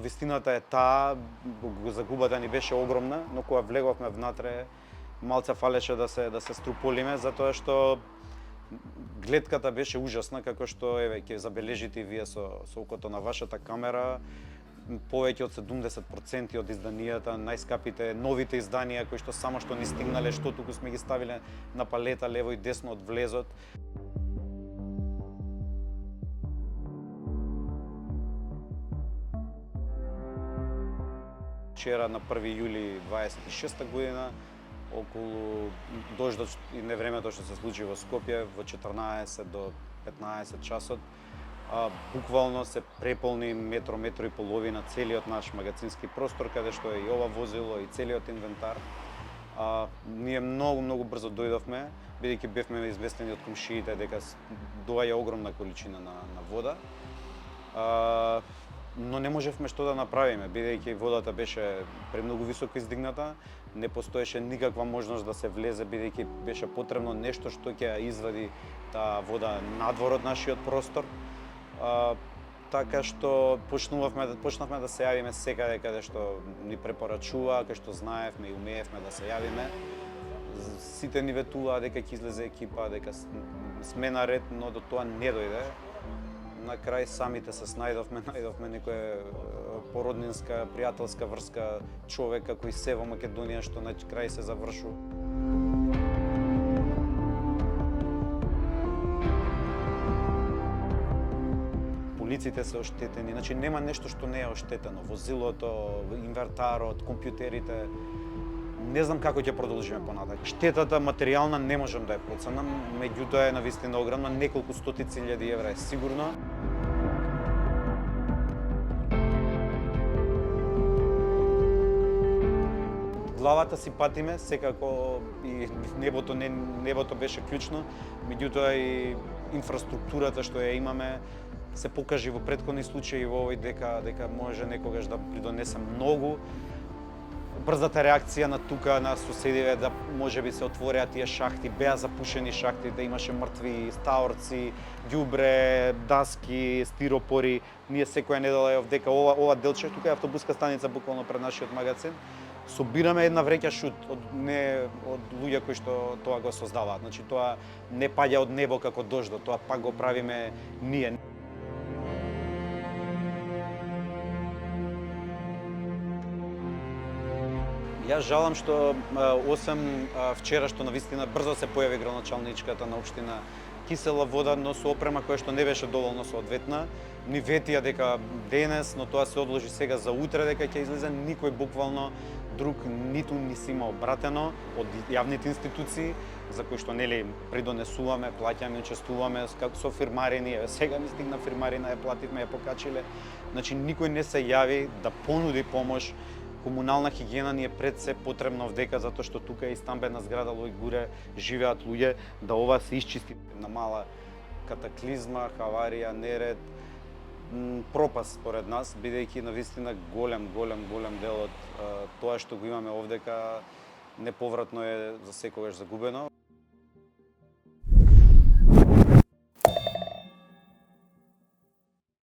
вистината е таа, загубата ни беше огромна, но кога влеговме внатре, малце фалеше да се струполиме, затоа што гледката беше ужасна, како што еве ќе забележите и вие со окото на вашата камера. Повеќе од 70% од изданијата, најскапите, новите изданија кои што само што ни стигнале, што туку сме ги ставиле на палета лево и десно од влезот. Вчера на 1 јули 26 година, околу дождот и невремето што се случи во Скопје во 14 до 15 часот, буквално се преполни метро и половина целиот наш магазински простор, каде што е и ова возило и целиот инвентар. Ние многу брзо дојдовме, бидејќи бевме известени од комшиите дека доаѓа огромна количина на вода. Но не можевме што да направиме, бидејќи водата беше премногу високо издигната, не постоеше никаква можност да се влезе, бидејќи беше потребно нешто што ќе ја извади таа вода надвор од нашиот простор. Така што почнавме да се јавиме секаде каде што ни препорачува, кај што знаевме и умеевме да се јавиме. Сите ни ветуваа дека ќе излезе екипа, дека сме наред, но до тоа не дојде. На крај самите се најдовме некоја породнинска, пријателска врска, човека кој се во Македонија што на крај се завршува. Полиците се оштетени, значи нема нешто што не е оштетено. Возилото, инвентарот, компјутерите. Не знам како ќе продолжиме понатака. Штетата материјална не можам да ја проценам, меѓутоа е навистина огромна, неколку стотици илјади евра е сигурно. Главата си патиме, секако и небото беше клучно, меѓутоа и инфраструктурата што ја имаме се покажи во претходни случаи во овој дека може некогаш да придонесе многу. Брзата реакција на тука на соседиве да можеби се отвореа тие шахти, беа запушени шахти, да имаше мртви стаорци, ѓубре, даски, стиропори. Ние секоја недела е дека ова делче, тука е автобуска станица буквално пред нашиот магазин, собираме една вреќа шут од луѓе кои што тоа го создаваат. Значи тоа не паѓа од небо како дождот, тоа пак го правиме ние. Јас жалам што осем вчера што навистина брзо се појави градоначалничката на општина Кисела Вода, но со опрема која што не беше доволно соодветна. Ни ветија дека денес, но тоа се одложи сега за утре дека ќе излезе, никој буквално друг ниту ни се има обратено од јавните институции за кои што нели придонесуваме, плаќаме, учествуваме како со фирмарини, сега ни стигна фирмарина, ја плативме, ја покачиле. Значи никој не се јави да понуди помош. Комунална хигиена ни е пред се потребна овдека, затоа што тука е и стамбена зграда, горе живеат луѓе, да ова се исчисти на мала катаклизма, хаварија, неред, пропаст според нас, бидејќи навистина голем дел од тоа што го имаме овдека неповратно е за секогаш загубено.